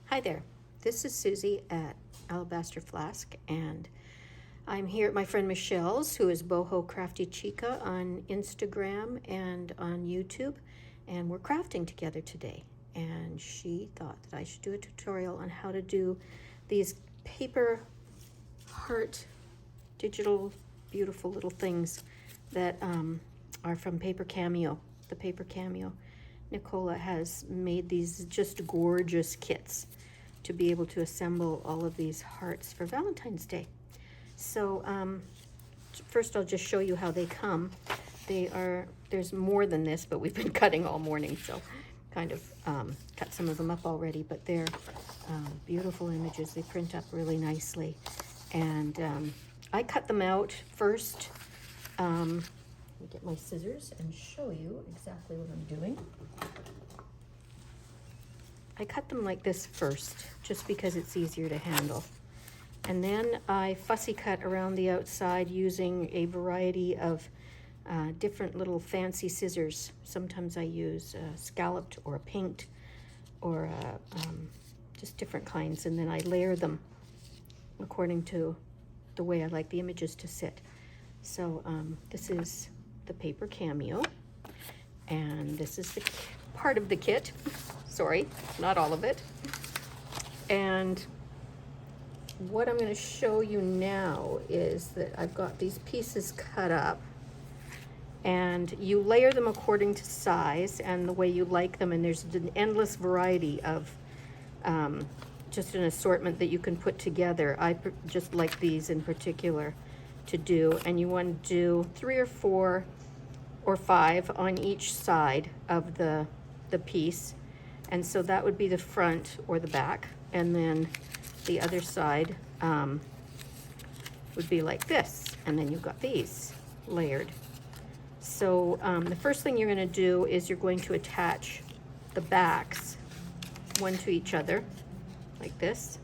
Hi there, this is Susie at Alabaster Flask, and I'm here at my friend Michelle's, who is Boho Crafty Chica on Instagram and on YouTube, and we're crafting together today. And she thought that I should do a tutorial on how to do these paper heart digital beautiful little things that are from ThePaperCameo, ThePaperCameo. Nicola has made these just gorgeous kits to be able to assemble all of these hearts for Valentine's Day. So first I'll just show you how they come. There's more than this, but we've been cutting all morning, so kind of cut some of them up already, but they're beautiful images. They print up really nicely. And I cut them out first. Let me get my scissors and show you exactly what I'm doing. I cut them like this first, just because it's easier to handle. And then I fussy cut around the outside using a variety of different little fancy scissors. Sometimes I use scalloped or pinked or just different kinds, and then I layer them according to the way I like the images to sit. So this is ThePaperCameo, and this is the part of the kit. Sorry, not all of it. And what I'm going to show you now is that I've got these pieces cut up, and you layer them according to size and the way you like them, and there's an endless variety of just an assortment that you can put together. I just like these in particular to do, and you want to do 3 or 4 or 5 on each side of the piece. And so that would be the front or the back, and then the other side would be like this, and then you've got these layered. So the first thing you're going to do is you're going to attach the backs one to each other like this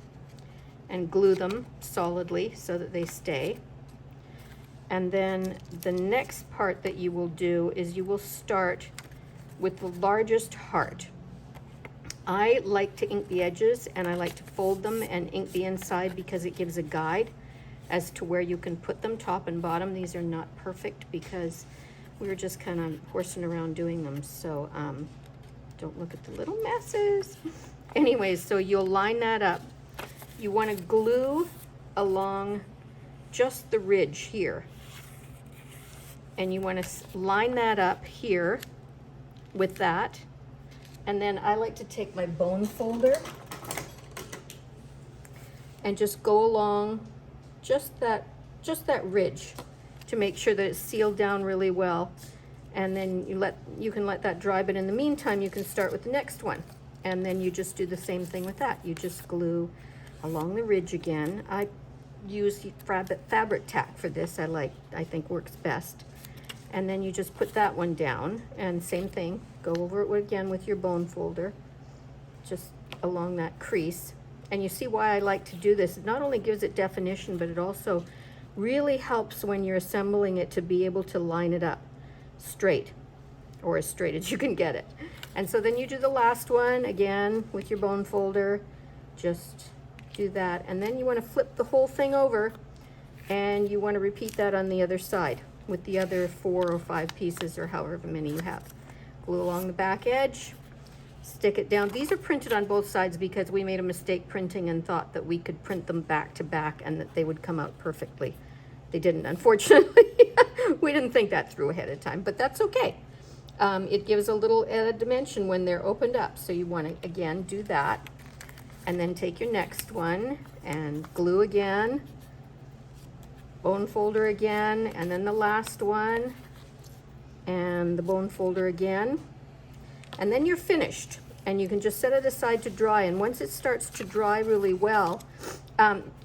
and glue them solidly so that they stay. And then the next part that you will do is you will start with the largest heart. I like to ink the edges, and I like to fold them and ink the inside because it gives a guide as to where you can put them, top and bottom. These are not perfect because we were just kind of horsing around doing them, so don't look at the little messes. Anyways, so you'll line that up. You want to glue along just the ridge here, and you want to line that up here with that. And then I like to take my bone folder and just go along just that ridge to make sure that it's sealed down really well. And then you can let that dry, but in the meantime you can start with the next one. And then you just do the same thing with that. You just glue along the ridge again. I use fabric tack for this. I think works best. And then you just put that one down, and same thing, go over it again with your bone folder, just along that crease. And you see why I like to do this. It not only gives it definition, but it also really helps when you're assembling it to be able to line it up straight, or as straight as you can get it. And so then you do the last one again with your bone folder, just do that. And then you want to flip the whole thing over, and you want to repeat that on the other side with the other 4 or 5 pieces, or however many you have. Glue along the back edge, stick it down. These are printed on both sides because we made a mistake printing and thought that we could print them back to back and that they would come out perfectly. They didn't, unfortunately. We didn't think that through ahead of time, but that's okay. It gives a little added dimension when they're opened up. So you want to, again, do that, and then take your next one and glue again, bone folder again, and then the last one, and the bone folder again, and then you're finished. And you can just set it aside to dry. And once it starts to dry really well,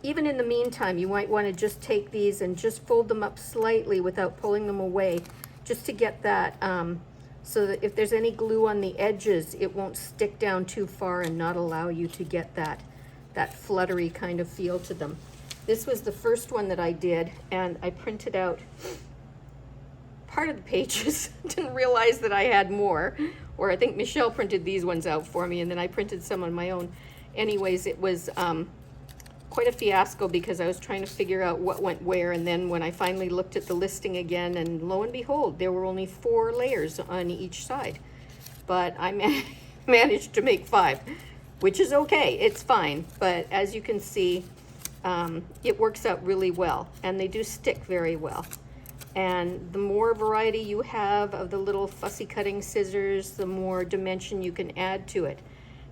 even in the meantime, you might want to just take these and just fold them up slightly without pulling them away, just to get that, so that if there's any glue on the edges, it won't stick down too far and not allow you to get that fluttery kind of feel to them. This was the first one that I did, and I printed out part of the pages. Didn't realize that I had more, or I think Michelle printed these ones out for me, and then I printed some on my own. anyways, it was quite a fiasco because I was trying to figure out what went where, and then when I finally looked at the listing again, and lo and behold, there were only 4 layers on each side. But I managed to make 5, which is okay, it's fine. But as you can see, it works out really well, and they do stick very well. And the more variety you have of the little fussy cutting scissors, the more dimension you can add to it.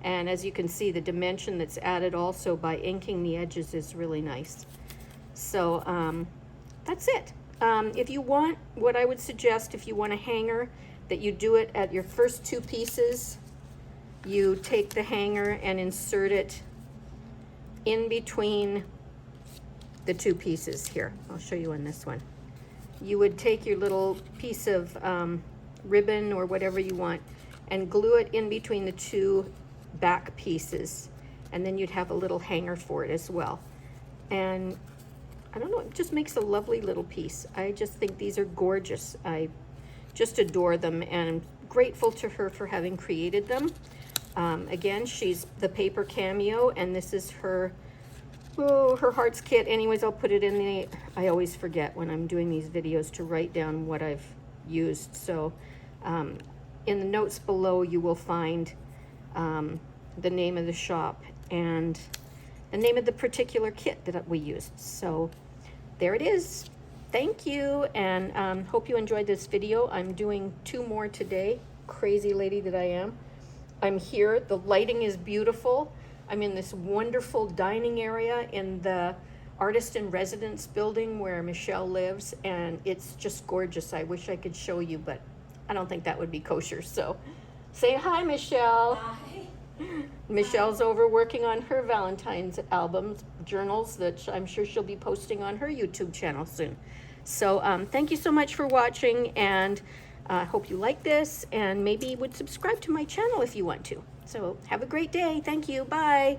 And as you can see, the dimension that's added also by inking the edges is really nice. So that's it. If you want, what I would suggest, if you want a hanger, that you do it at your first 2 pieces. You take the hanger and insert it in between the 2 pieces here. I'll show you on this one. You would take your little piece of ribbon or whatever you want and glue it in between the 2 back pieces, and then you'd have a little hanger for it as well. And I don't know, it just makes a lovely little piece. I just think these are gorgeous. I just adore them, and I'm grateful to her for having created them. Again, she's ThePaperCameo, and this is her hearts kit. Anyways, I'll put it in the, I always forget when I'm doing these videos to write down what I've used. So in the notes below, you will find the name of the shop and the name of the particular kit that we used. So there it is. Thank you, and hope you enjoyed this video. I'm doing 2 more today. Crazy lady that I am. I'm here. The lighting is beautiful. I'm in this wonderful dining area in the Artist in Residence building where Michelle lives, and it's just gorgeous. I wish I could show you, but I don't think that would be kosher. So say hi, Michelle. Hi. Michelle's over working on her Valentine's albums, journals, that I'm sure she'll be posting on her YouTube channel soon. So thank you so much for watching, and I hope you like this, and maybe would subscribe to my channel if you want to. So have a great day. Thank you. Bye.